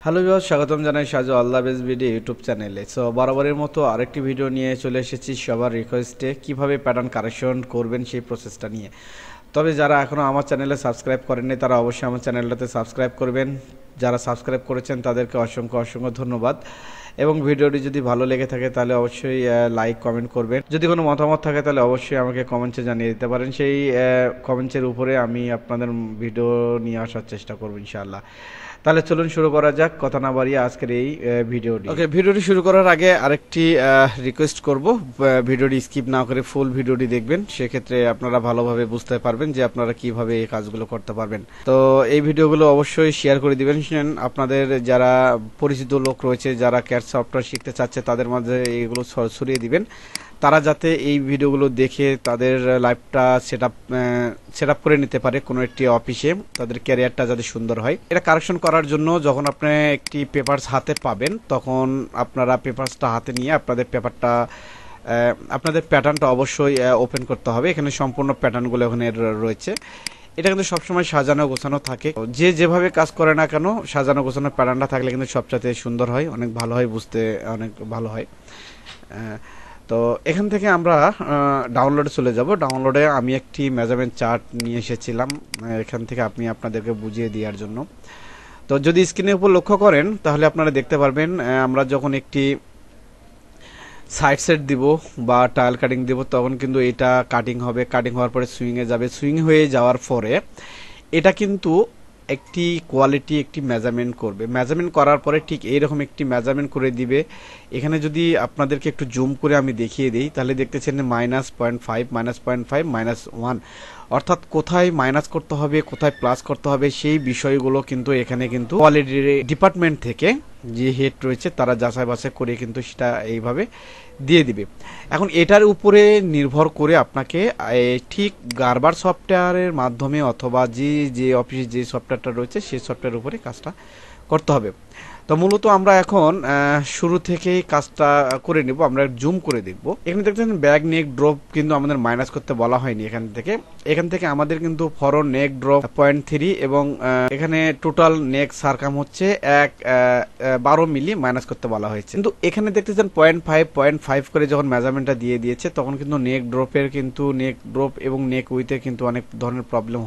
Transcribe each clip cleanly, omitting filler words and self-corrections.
Hello viewers, স্বাগতম জানাই সাজু আল্লাহ base video YouTube চ্যানেলে। সো বরাবরের মতো আরেকটি ভিডিও নিয়ে চলে এসেছি সবার রিকোয়েস্টে কিভাবে প্যাটার্ন কারেকশন করবেন সেই প্রসেসটা নিয়ে। তবে যারা এখনও আমার চ্যানেলে সাবস্ক্রাইব করেননি তারা অবশ্যই আমার চ্যানেলটাতে সাবস্ক্রাইব করবেন। যারা সাবস্ক্রাইব করেছেন তাদেরকে অসংখ্য অসংখ্য ধন্যবাদ। এবং ভিডিওটি যদি ভালো লেগে থাকে তাহলে অবশ্যই লাইক কমেন্ট করবেন। যদি কোনো মতামত থাকে তাহলে অবশ্যই আমাকে কমেন্টসে জানিয়ে দিতে পারেন। সেই কমেন্টসের উপরে আমি আপনাদের ভিডিও নিয়ে আসার চেষ্টা করব ইনশাআল্লাহ। তাহলে চলুন শুরু করা যাক, কথা না বাড়িয়ে আজকের এই ভিডিওটি। ওকে, ভিডিওটি শুরু করার আগে আরেকটি রিকোয়েস্ট করব, ভিডিওটি স্কিপ না করে ফুল ভিডিওটি দেখবেন। সেক্ষেত্রে আপনারা ভালোভাবে বুঝতে পারবেন যে আপনারা কিভাবে এই কাজগুলো করতে পারবেন। তো এই ভিডিওগুলো অবশ্যই শেয়ার করে দিবেন। আপনাদের যারা পরিচিত লোক রয়েছে যারা ক্যাট সফটওয়্যার শিখতে চাচ্ছে তাদের মাঝে এইগুলো ছড়িয়ে দিবেন, তারা যাতে এই ভিডিওগুলো দেখে তাদের লাইফটা সেট আপ করে নিতে পারে কোনো একটি অফিসে, তাদের ক্যারিয়ারটা যাতে সুন্দর হয়। এটা কারেকশন করার জন্য যখন আপনি একটি পেপারস হাতে পাবেন তখন আপনারা পেপারসটা হাতে নিয়ে আপনাদের প্যাটার্নটা অবশ্যই ওপেন করতে হবে। এখানে সম্পূর্ণ প্যাটার্নগুলো ওখানে রয়েছে। এটা কিন্তু সবসময় সাজানো গোছানো থাকে, যে যেভাবে কাজ করে না কেন সাজানো গোছানো প্যাটার্নটা থাকলে কিন্তু সবচাইতে সুন্দর হয়, অনেক ভালো হয়, বুঝতে অনেক ভালো হয়। তো এখান থেকে আমরা ডাউনলোডে চলে যাব। ডাউনলোডে আমি একটি মেজারমেন্ট চার্ট নিয়ে এসেছিলাম এখান থেকে আপনাদেরকে বুঝিয়ে দেওয়ার জন্য। তো যদি স্ক্রিনের উপর লক্ষ্য করেন তাহলে আপনারা দেখতে পারবেন আমরা যখন একটি সাইড সেট দিব বা টাইল কাটিং দিব তখন কিন্তু এটা কাটিং হবে। কাটিং হওয়ার পরে সুইংয়ে যাবে। সুইং হয়ে যাওয়ার পরে এটা কিন্তু একটি কোয়ালিটি একটি মেজারমেন্ট করবে। মেজারমেন্ট করার পরে ঠিক এইরকম একটি মেজারমেন্ট করে দিবে। এখানে যদি আপনাদেরকে একটু জুম করে আমি দেখিয়ে দিই তাহলে দেখতেছেন -0.5 -0.5 -1, অর্থাৎ কোথায় মাইনাস করতে হবে কোথায় প্লাস করতে হবে সেই বিষয়গুলো কিন্তু এখানে কিন্তু কোয়ালিটি ডিপার্টমেন্ট থেকে যে হেড রয়েছে তারা যাচাই বাছাই করে কিন্তু সেটা এইভাবে দিয়ে দিবে। এখন এটার উপরে নির্ভর করে আপনাকে ঠিক গার্বার সফটওয়্যারের মাধ্যমে অথবা যে অফিসে যে সফটওয়্যারটা রয়েছে সেই সফটওয়্যারের উপরে কাজটা করতে হবে। তো মূলত আমরা এখন শুরু থেকেই কাজটা করে নেব। আমরা জুম করে দেখব। এখানে দেখছেন ব্যাক নেক ড্রপ কিন্তু আমাদের মাইনাস করতে বলা হয়নি। এখান থেকে আমাদের কিন্তু ফরওয়ার্ড নেক ড্রপ 0.3 এবং এখানে টোটাল নেক সারকাম হচ্ছে 12 মিলি মাইনাস করতে বলা হয়েছে। কিন্তু এখানে দেখতেছেন 0.5 করে যখন মেজারমেন্টটা দিয়ে দিয়েছে তখন কিন্তু নেক ড্রপ এবং নেক উইথের কিন্তু অনেক ধরনের প্রবলেম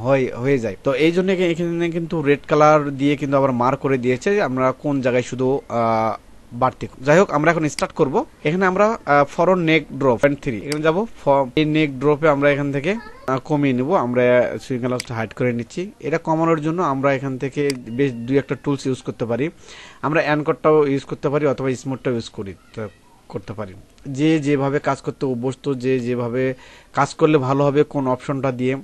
হয়ে যায়। তো এই জন্য এখানে কিন্তু রেড কালার দিয়ে কিন্তু আবার মার্ক করে দিয়েছে আমরা কোন জায়গায় শুধু বাড়তি। যাই হোক, আমরা এখন স্টার্ট করব। এখানে আমরা ফরওয়ার্ড নেক ড্রপ 0.3 এখানে যাব। এই নেক ড্রপে আমরা এখান থেকে কমিয়ে নেব। আমরা সুইং গ্লাসটা হাইড করে নিচ্ছি। এটা কমানোর জন্য আমরা এখান থেকে বেশ দুই একটা টুলস ইউজ করতে পারি। আমরা অ্যানকটটাও ইউজ করতে পারি অথবা স্মুথটাও ইউজ করতে পারি। যে যেভাবে কাজ করতে অভ্যস্ত, যে যেভাবে কাজ করলে ভালো হবে কোন অপশনটা দিয়ে,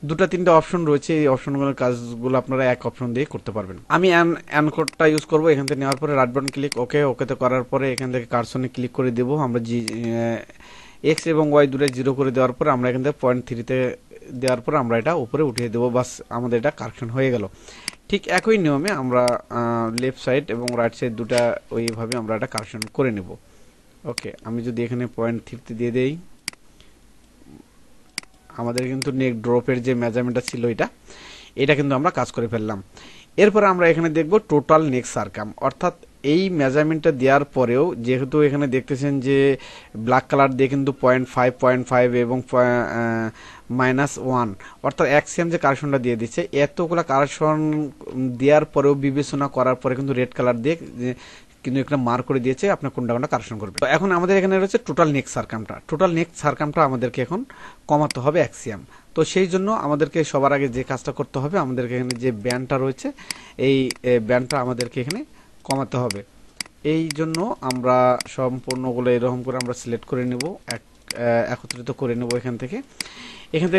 দুটা তিনটা অপশন রয়েছে। এই অপশনগুলোর কাজগুলো আপনারা এক অপশন দিয়ে করতে পারবেন। আমি অ্যানকোডটা ইউজ করব। এখান থেকে নেওয়ার পরে রাইট বাটন ক্লিক, ওকেতে করার পরে এখান থেকে কার্সনে ক্লিক করে দেব। আমরা এক্স এবং ওয়াই দুটো 0 করে দেওয়ার পরে আমরা এখান থেকে 0.3 দেওয়ার পরে আমরা এটা উপরে উঠিয়ে দেবো। বাস আমাদের এটা কারেকশন হয়ে গেল। ঠিক একই নিয়মে আমরা লেফট সাইড এবং রাইট সাইড দুটা ওইভাবে আমরা এটা কারেকশন করে নেব। ওকে, আমি যদি এখানে 0.3 দিয়ে দেই আমাদের কিন্তু নেক ড্রপের যে মেজারমেন্টটা ছিল এটা কিন্তু আমরা কাজ করে ফেললাম। এরপর আমরা এখানে দেখব টোটাল নেক সারকাম, অর্থাৎ এই মেজারমেন্টটা দেওয়ার পরেও যেহেতু এখানে দেখতেছেন যে ব্ল্যাক কালার দিয়ে কিন্তু 0.5 এবং -1 অর্থাৎ সেম যে কারেকশনটা দিয়ে দিচ্ছে, এতগুলো কারেকশন দেওয়ার পরেও বিবেচনা করার পরে কিন্তু রেড কালার দিয়ে কিন্তু একটা মার্ক করে দিয়েছে আপনার কোনটা কারেকশন করবে। তো এখন আমাদের এখানে রয়েছে টোটাল নেক সারকামটা আমাদেরকে এখন কমাতে হবে অ্যাক্সিয়াম। তো সেই জন্য আমাদেরকে সবার আগে যে কাজটা করতে হবে, আমাদেরকে এখানে যে ব্যান্ডটা রয়েছে এই ব্যান্ডটা আমাদেরকে এখানে কমাতে হবে। এই জন্য আমরা সম্পূর্ণগুলো এরকম করে আমরা সিলেক্ট করে নেব, একত্রিত করে নেব। এখান থেকে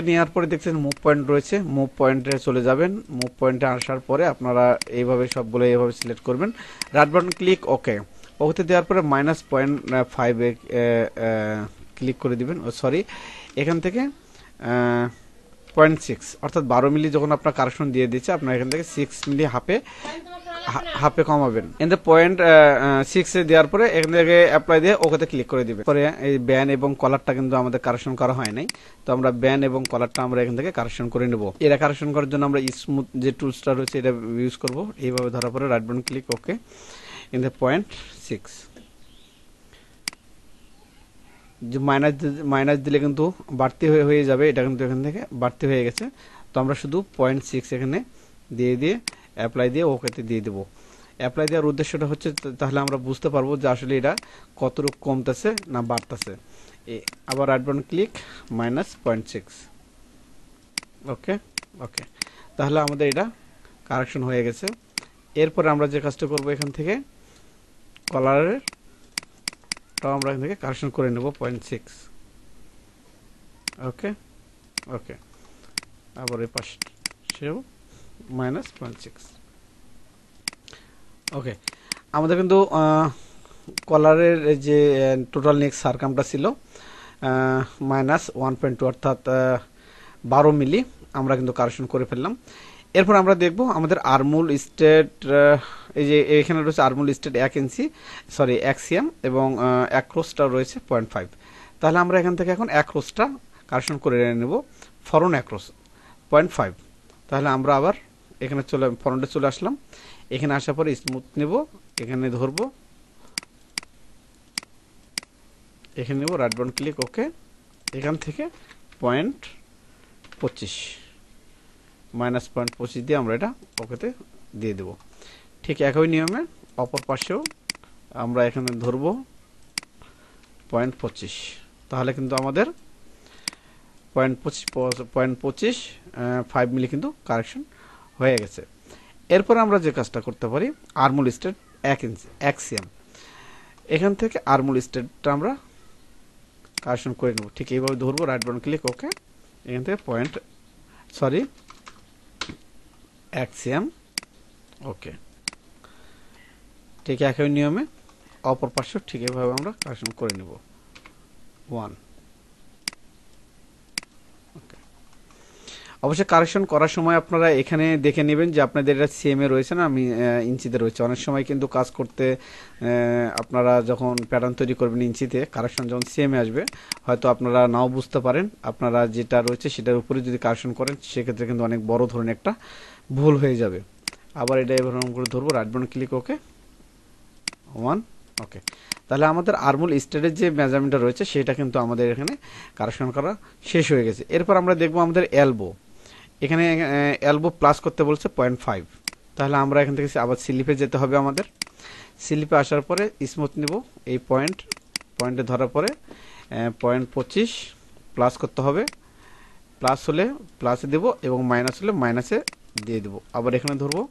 নেওয়ার পরে দেখছেন মুভ পয়েন্ট রয়েছে, মুভ পয়েন্টে চলে যাবেন। মুভ পয়েন্টে আসার পরে আপনারা এইভাবে সবগুলো এইভাবে সিলেক্ট করবেন। রাইট বাটন ক্লিক, ওকেতে দেওয়ার পরে -0.5 ক্লিক করে দিবেন। এখান থেকে 0.6 অর্থাৎ 12 মিলি যখন আপনার কারেকশন দিয়ে দিচ্ছে আপনার এখান থেকে 6 মিলি হাফে কমাবেন। কিন্তু 0.6 এ দেওয়ার পরে এখান থেকে অ্যাপ্লাই দিয়ে ওকেতে ক্লিক করে দিবেন। পরে এই ব্যান এবং কলারটা কিন্তু আমাদের কারেকশন করা হয় নাই, তো আমরা ব্যান এবং কলারটা আমরা এখান থেকে কারেকশন করে নেব। এটা কারেকশন করার জন্য আমরা স্মুথ যে টুলসটা রয়েছে এটা ইউজ করব। এইভাবে ধরার পরে right button click okay in the 0.6 যে মাইনাস দিলে কিন্তু বাড়তি হয়ে যাবে, এটা কিন্তু এখান থেকে বাড়তি হয়ে গেছে। তো আমরা শুধু 0.6 এখানে দিয়ে অ্যাপ্লাই দিয়ে ওকেতে দিয়ে দেবো। অ্যাপ্লাই দেওয়ার উদ্দেশ্যটা হচ্ছে তাহলে আমরা বুঝতে পারবো যে আসলে এটা কতটুকু কমতেছে না বাড়তেছে। আবার রাইট বাটন ক্লিক -0.6 ওকে ওকে, তাহলে আমাদের এটা কারেকশন হয়ে গেছে। এরপরে আমরা যে কাজটা করব এখান থেকে কলারের আমরা এখান থেকে কারেকশন করে নেব 0.6 ওকে ওকে, আবার এই পাশেও -0.6 ওকে। আমাদের কিন্তু কলারের যে টোটাল নেক সারকামটা ছিল -1.2 অর্থাৎ 12 মিলি আমরা কিন্তু কারেকশন করে ফেললাম। এরপর আমরা দেখব আমাদের আরমুল স্টেট, এই যে এখানে রয়েছে আরমুল স্টেট 1 ইঞ্চি সরি 1 সিএম এবং অ্যাক্রোসটা রয়েছে 0.5। তাহলে আমরা এখান থেকে এখন অ্যাক্রোসটা কারেকশন করে নেব, ফরন অ্যাক্রোস 0.5। তাহলে আমরা আবার এখানে ফরন্টে চলে আসলাম। এখানে আসার পরে স্মুথ নেব, এখানে ধরবো, এখানে নেব, রাইট বাটন ক্লিক ওকে, এখান থেকে 0.25 -0.25 দিয়ে আমরা এটা ওকেতে দিয়ে দেব। ঠিক একই নিয়মে অপর পাশেও আমরা এখানে ধরবো 0.25। তাহলে কিন্তু আমাদের 0.25 5 মিলি কিন্তু কারেকশন হয়ে গেছে। এরপর আমরা যে কাজটা করতে পারি আরমুল স্টেট 1 ইঞ্চি 1 সিএম, এখান থেকে আরমুল স্টেটটা আমরা কারেকশন করে নেব। ঠিক এইভাবে ধরবো, রাইট বাটন ক্লিক ওকে, এখান থেকে 1 সিএম ওকে। ঠিক একই নিয়মে অপর পাশে ঠিক এইভাবে আমরা কারেকশন করে নেব 1 ওকে। অবশ্যই কারেকশন করার সময় আপনারা এখানে দেখে নেবেন যে আপনাদের এটা সিএম এ রয়েছে না আমি ইঞ্চিতে রয়েছে। অনেক সময় কিন্তু কাজ করতে আপনারা যখন প্যাটার্ন তৈরি করবেন ইঞ্চিতে, কারেকশন যখন সিএম এ আসবে হয়তো আপনারা নাও বুঝতে পারেন। আপনারা যেটা রয়েছে সেটার উপরে যদি কারেকশন করেন সেক্ষেত্রে কিন্তু অনেক বড় ধরনের একটা ভুল হয়ে যাবে। আবার এটা এরকম করে ধরবো, রাইট বাটন ক্লিক ওকে 1 ওকে। তাহলে আমাদের আরমুল স্টেটের যে মেজারমেন্টটা রয়েছে সেটা কিন্তু আমাদের এখানে কারেকশন করা শেষ হয়ে গেছে। এরপর আমরা দেখবো আমাদের এলবো, এখানে এলবো প্লাস করতে বলছে 0.5। তাহলে আমরা এখান থেকে আবার স্লিপে যেতে হবে। আমাদের স্লিপে আসার পরে স্মুথ নিব, এই পয়েন্টে ধরার পরে 0.25 প্লাস করতে হবে, প্লাস হলে প্লাসে দেব এবং মাইনাস হলে মাইনাসে দিয়ে দেব। আবার এখানে ধরবো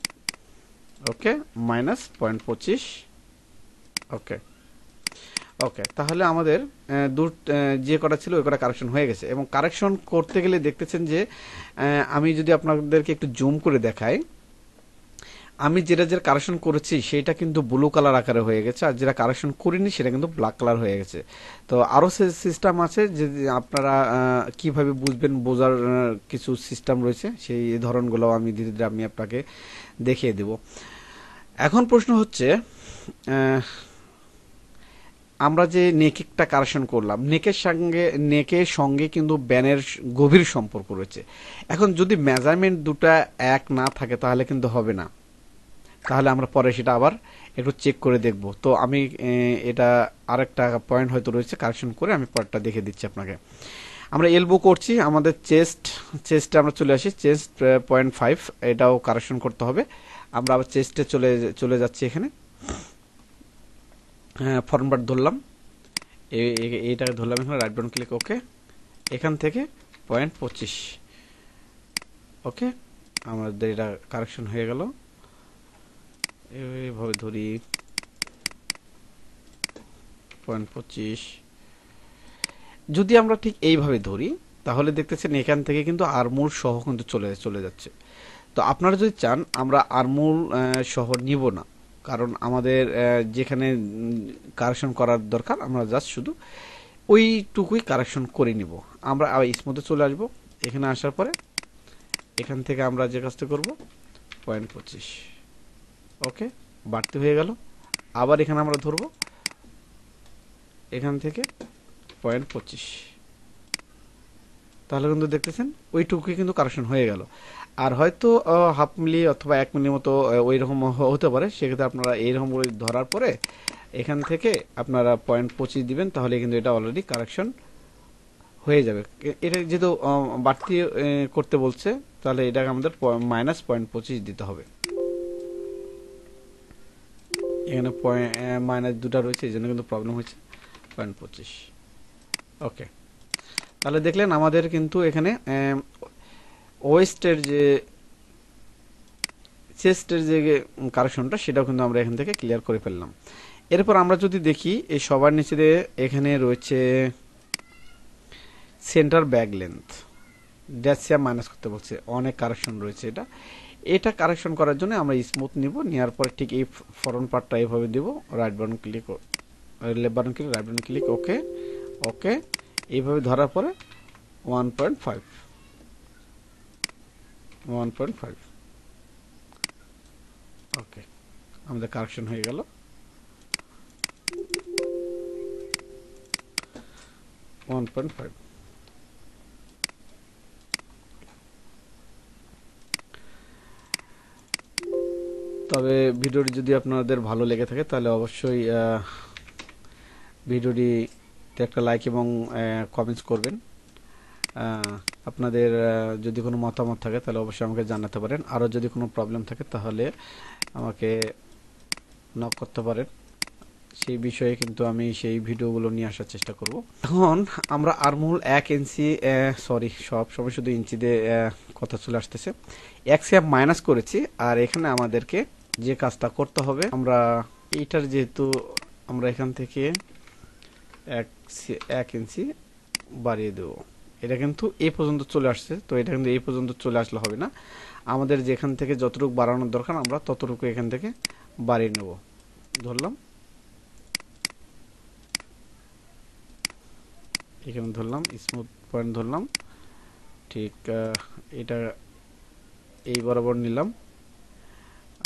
ওকে -0.25 ওকে ওকে। তাহলে আমাদের যে কটা ছিল ওই কটা কারেকশন হয়ে গেছে। এবং কারেকশন করতে গেলে দেখতেছেন যে আমি যদি আপনাদেরকে একটু জুম করে দেখাই, আমি যেটা কারেকশন করেছি সেটা কিন্তু ব্লু কালার আকারে হয়ে গেছে, আর যেটা কারেকশন করিনি সেটা কিন্তু ব্ল্যাক কালার হয়ে গেছে। তো আরও সিস্টেম আছে যে আপনারা কিভাবে বুঝবেন, বোঝার কিছু সিস্টেম রয়েছে, সেই ধরনগুলো আমি ধীরে ধীরে আমি আপনাকে দেখিয়ে দেব। এখন প্রশ্ন হচ্ছে আমরা যে নেকটা কারেকশন করলাম, নেকের সঙ্গে কিন্তু ব্যানের গভীর সম্পর্ক রয়েছে। এখন যদি মেজারমেন্ট দুটা এক না থাকে তাহলে কিন্তু হবে না। তাহলে আমরা পরে সেটা আবার একটু চেক করে দেখব। তো আমি এটা আরেকটা পয়েন্ট হয়তো রয়েছে, কারেকশন করে আমি পরেরটা দেখে দিচ্ছি আপনাকে। আমরা এলবো করছি, আমাদের চেস্টে আমরা চলে আসি, চেস্ট 0.5 এটাও কারেকশন করতে হবে। আমরা আবার চেস্টে চলে যাচ্ছি, এখানে ফরওয়ার্ড ধরলাম, এইটাকে ধরলাম, এখানে রাইট বাটন ক্লিক ওকে, এখান থেকে 0.25 ওকে। আমাদের এটা কারেকশন হয়ে গেল। এইভাবে ধরি 0.25, যদি আমরা ঠিক এইভাবে ধরি তাহলে দেখতেছেন এখান থেকে কিন্তু আরমুল সহ কিন্তু চলে যাচ্ছে। তো আপনারা যদি চান আমরা আরমুল সহ নিব না, কারণ আমাদের যেখানে কারেকশন করার দরকার আমরা জাস্ট শুধু ওইটুকুই কারেকশন করে নিব। আমরা আবার স্মুথে চলে আসবো, এখানে আসার পরে এখান থেকে আমরা যে কাজটা করব 0.25, ওকে, বাড়তি হয়ে গেল। আবার এখানে আমরা ধরবো এখান থেকে 0.25, তাহলে কিন্তু দেখতেছেন ওইটুকুই কিন্তু কারেকশন হয়ে গেল। আর হয়তো হাফ মিলি অথবা 1 মিলির মতো ওই রকম হতে পারে, সেক্ষেত্রে আপনারা এইরকম করে ধরার পরে এখান থেকে আপনারা 0.25 দিবেন, তাহলে কিন্তু এটা অলরেডি কারেকশন হয়ে যাবে। এটা যেহেতু বাড়তি করতে বলছে, তাহলে এটাকে আমাদের মাইনাস 0.25 দিতে হবে। এখানে মাইনাস দুটা রয়েছে, এই জন্য কিন্তু প্রবলেম হয়েছে। 0.25, ওকে। তাহলে দেখলেন আমাদের কিন্তু এখানে ওয়েস্টের যে চেস্টের যে কারেকশনটা, সেটাও কিন্তু আমরা এখান থেকে ক্লিয়ার করে ফেললাম। এরপর আমরা যদি দেখি এই সবার নিচে এখানে রয়েছে সেন্টার ব্যাক লেন্থ, ড্যাশিয়া মাইনাস করতে বলছে, অনেক কারেকশন রয়েছে। এটা কারেকশন করার জন্য আমরা স্মুথ নিব, নেওয়ার পরে ঠিক এই ফরন পার্টটা এইভাবে দিব, right button click, left button click, right button click, okay okay, এইভাবে ধরার পরে 1.5, ওকে, আমাদের কারেকশন হয়ে গেল। 1.5, তবে ভিডিওটি যদি আপনাদের ভালো লেগে থাকে তাহলে অবশ্যই ভিডিওটিতে একটা লাইক এবং কমেন্টস করবেন। আপনাদের যদি কোনো মতামত থাকে তাহলে অবশ্যই আমাকে জানাতে পারেন। আরও যদি কোনো প্রবলেম থাকে তাহলে আমাকে নক করতে পারেন, সেই বিষয়ে কিন্তু আমি সেই ভিডিওগুলো নিয়ে আসার চেষ্টা করব। এখন আমরা আরমহোল 1 ইঞ্চি, সরি সব সময় শুধু ইঞ্চি দিয়ে কথা চলে আসতেছে, 1 সিএম মাইনাস করেছি। আর এখানে আমাদেরকে যে কাজটা করতে হবে, আমরা এইটার যেহেতু আমরা এখান থেকে 1 ইঞ্চি বাড়িয়ে দেব, এটা কিন্তু এই পর্যন্ত চলে আসছে, তো এটা কিন্তু এই পর্যন্ত চলে আসলে হবে না, আমাদের যেখান থেকে যতটুকু বাড়ানোর দরকার আমরা ততটুকু এখান থেকে বাড়িয়ে নেব। ধরলাম, এখানে ধরলাম, স্মুথ পয়েন্ট ধরলাম, ঠিক এটা এই বরাবর নিলাম,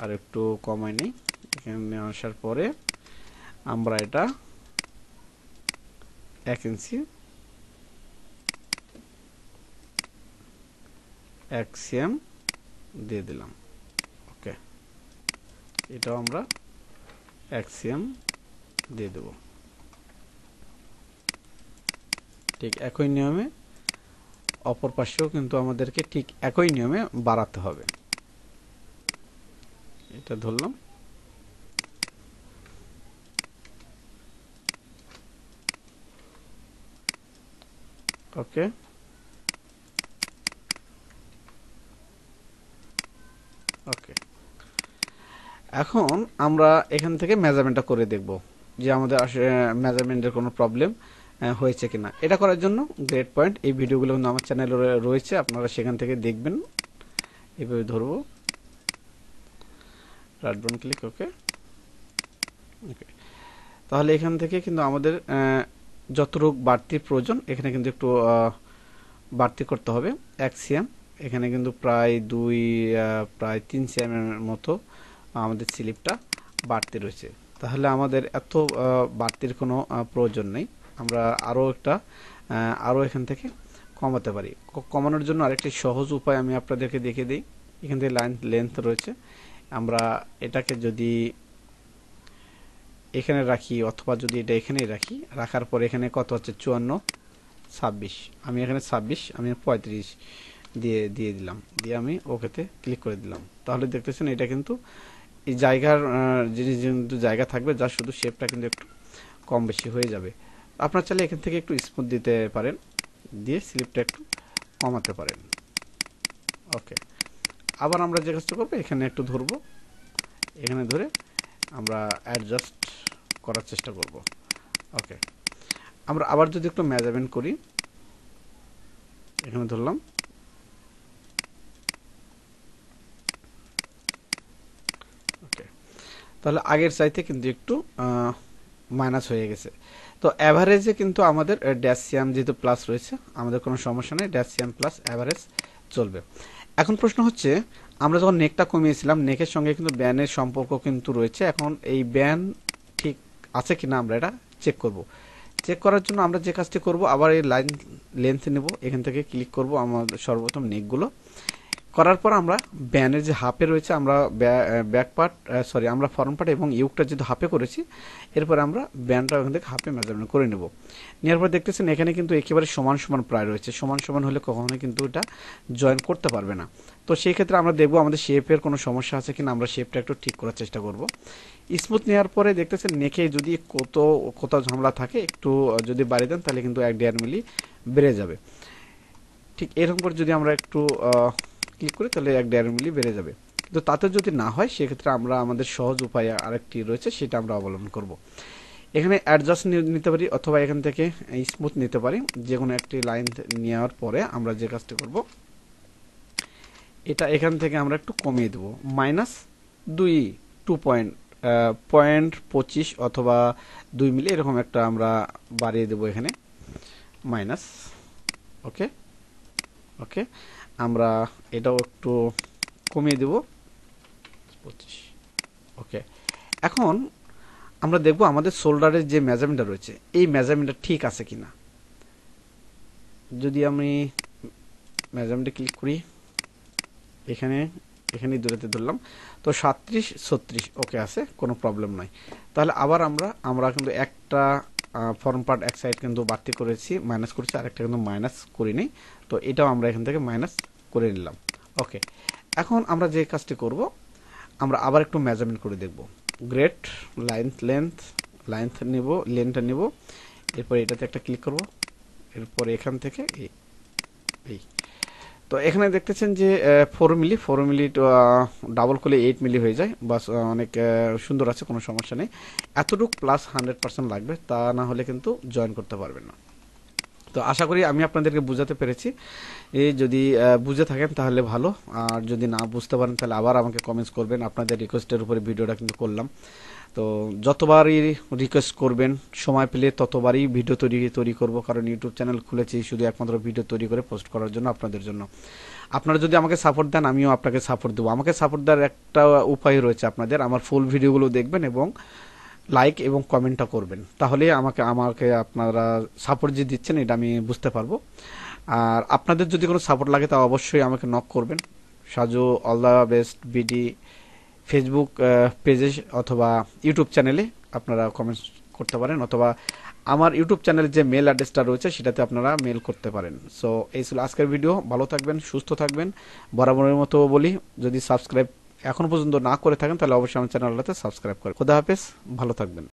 আর একটু কমাই নেই। এখানে আসার পরে আমরা এটা 1 ইঞ্চি 1 সিএম দিয়ে দিলাম, ওকে, এটাও আমরা 1 সিএম দিয়ে দেব। ঠিক একই নিয়মে অপর পাশেও কিন্তু আমাদেরকে ঠিক একই নিয়মে বাড়াতে হবে। এটা ধরলাম, ওকে, ওকে। এখন আমরা এখান থেকে মেজারমেন্টটা করে দেখব যে আমাদের মেজারমেন্টের কোনো প্রবলেম হয়েছে কিনা। এটা করার জন্য গ্রেড পয়েন্ট, এই ভিডিওগুলো কিন্তু আমার চ্যানেলে রয়েছে, আপনারা সেখান থেকে দেখবেন। এভাবে ধরবো, রাইট বাটন ক্লিক, ওকে ওকে। তাহলে এখান থেকে কিন্তু আমাদের যতটুকু বাড়তির প্রয়োজন এখানে কিন্তু একটু বাড়তি করতে হবে। 1 সিএম, এখানে কিন্তু প্রায় 3 সিএম এর মতো আমাদের স্লিপটা বাড়তি রয়েছে। তাহলে আমাদের এত বাড়তির কোনো প্রয়োজন নেই, আমরা আরও এখান থেকে কমাতে পারি। কমানোর জন্য আরেকটি সহজ উপায় আমি আপনাদেরকে দেখিয়ে দিই। এখান থেকে লাইন লেন্থ রয়েছে, আমরা এটাকে যদি এখানে রাখি অথবা যদি এটা এখানেই রাখি, রাখার পর এখানে কত হচ্ছে 54, 26, আমি এখানে 26, আমি 35 দিয়ে দিলাম, দিয়ে আমি ওকেতে ক্লিক করে দিলাম। তাহলে দেখতেছেন এটা কিন্তু এই জায়গার জিনিস কিন্তু জায়গা থাকবে, যা শুধু শেপটা কিন্তু একটু কম বেশি হয়ে যাবে। আপনার চাইলে এখান থেকে একটু স্মুথ দিতে পারেন, দিয়ে স্লিপটা একটু কমাতে পারেন, ওকে। আবার আমরা যে কাজটা করবো, এখানে একটু ধরবো, এখানে ধরে আমরা অ্যাডজাস্ট করার চেষ্টা করব, ওকে। আমরা আবার যদি একটু মেজারমেন্ট করি, এখানে ধরলাম, ওকে। তাহলে আগের চাইতে কিন্তু একটু মাইনাস হয়ে গেছে। তো অ্যাভারেজে কিন্তু আমাদের ড্যাশিয়াম যেহেতু প্লাস রয়েছে, আমাদের কোনো সমস্যা নেই, ড্যাশিয়াম প্লাস অ্যাভারেজ চলবে। এখন প্রশ্ন হচ্ছে আমরা যখন নেকটা কমিয়েছিলাম নেকের সঙ্গে কিন্তু ব্যানের সম্পর্ক কিন্তু রয়েছে। এখন এই ব্যান ঠিক আছে কিনা আমরা এটা চেক করব। চেক করার জন্য আমরা যে কাজটি করব, আবার এই লাইন লেন্থ নেব, এখান থেকে ক্লিক করব আমাদের সর্বপ্রথম নেকগুলো করার পর আমরা ব্যানের যে হাফে রয়েছে আমরা ব্যাক পার্ট আমরা ফ্রন্ট পার্ট এবং ইউকটা যেহেতু হাফে করেছি, এরপর আমরা ব্যানটা ওখান থেকে হাফে মেজারমেন্ট করে নেব। নেওয়ার পর দেখতেছেন এখানে কিন্তু একেবারে সমান সমান প্রায় রয়েছে। সমান সমান হলে কখনোই কিন্তু এটা জয়েন করতে পারবে না। তো সেই ক্ষেত্রে আমরা দেখব আমাদের শেপের কোনো সমস্যা আছে কিনা, আমরা শেপটা একটু ঠিক করার চেষ্টা করব। স্মুথ নেওয়ার পরে দেখতেছেন নেকে যদি কোথাও ঝামেলা থাকে একটু যদি বাড়িয়ে দেন তাহলে কিন্তু 1.5 মিলি বেড়ে যাবে। ঠিক এরকম করে যদি আমরা একটু ক্লিক করি তাহলে 1.5 মিলি বেড়ে যাবে। কিন্তু তাতে যদি না হয় সেক্ষেত্রে আমরা আমাদের সহজ উপায় আরেকটি রয়েছে, সেটা আমরা অবলম্বন করব। এখানে অ্যাডজাস্ট নিতে পারি অথবা এখান থেকে স্মুথ নিতে পারি। যে কোনো একটি লাইন নেওয়ার পরে আমরা যে কাজটি করব, এটা এখান থেকে আমরা একটু কমিয়ে দেব, -2.25 অথবা 2 মিলি এরকম একটা আমরা বাড়িয়ে দেব এখানে মাইনাস। ওকে ওকে, আমরা এটাও একটু কমিয়ে দেব 25। ওকে, এখন আমরা দেখব আমাদের শোল্ডারের যে মেজারমেন্টটা রয়েছে এই মেজারমেন্টটা ঠিক আছে কিনা। যদি আমি মেজারমেন্টে ক্লিক করি, এখানেই দূরেতে ধরলাম, তো 37-36 ওকে আছে, কোনো প্রবলেম নয়। তাহলে আবার আমরা কিন্তু একটা ফর্ম পার্ট এক সাইড কিন্তু বাড়তি করেছি, মাইনাস করেছি, আরেকটা কিন্তু মাইনাস করি নাই। তো এটাও আমরা এখান থেকে মাইনাস করে নিলাম। ওকে, এখন আমরা যে কাজটি করব, আমরা আবার একটু মেজারমেন্ট করে দেখব। গ্রেট লেন্থ নিব, লেন্থটা নিব, এরপর এটাতে একটা ক্লিক করব, এরপর এখান থেকে এই তো এখানে দেখতেছেন যে 4 মিলি ডাবল করলে 8 মিলি হয়ে যায়। বাস অনেক সুন্দর আছে, কোনো সমস্যা নেই। এতটুক প্লাস 100% লাগবে, তা না হলে কিন্তু জয়েন করতে পারবেন না। তো আশা করি আমি আপনাদেরকে বুঝাতে পেরেছি। যদি বুঝে থাকেন তাহলে ভালো, আর যদি না বুঝতে পারেন তাহলে আবার আমাকে কমেন্টস করবেন। আপনাদের রিকোয়েস্টের উপরে ভিডিওটা কিন্তু করলাম। তো যতবারই রিকোয়েস্ট করবেন, সময় পেলে ততবারই ভিডিও তৈরি করব, কারণ ইউটিউব চ্যানেল খুলেছি শুধু একমাত্র ভিডিও তৈরি করে পোস্ট করার জন্য, আপনাদের জন্য। আপনারা যদি আমাকে সাপোর্ট দেন আমিও আপনাকে সাপোর্ট দেবো। আমাকে সাপোর্ট দেওয়ার একটা উপায় রয়েছে, আপনাদের আমার ফুল ভিডিওগুলো দেখবেন এবং লাইক এবং কমেন্টটা করবেন, তাহলে আমাকে আপনারা সাপোর্ট যে দিচ্ছেন এটা আমি বুঝতে পারবো। আর আপনাদের যদি কোনো সাপোর্ট লাগে তা অবশ্যই আমাকে নক করবেন। Saju all the best BD Facebook পেজে অথবা ইউটিউব চ্যানেলে আপনারা কমেন্টস করতে পারেন, অথবা আমার ইউটিউব চ্যানেলের যে মেল অ্যাড্রেসটা রয়েছে সেটাতে আপনারা মেল করতে পারেন। সো এই ছিল আজকের ভিডিও। ভালো থাকবেন, সুস্থ থাকবেন। বরাবরের মতো বলি, যদি সাবস্ক্রাইব এখনো পর্যন্ত না করে থাকেন তাহলে অবশ্যই আমার চ্যানেলটাতে সাবস্ক্রাইব করেন। খোদা হাফেজ, ভালো থাকবেন।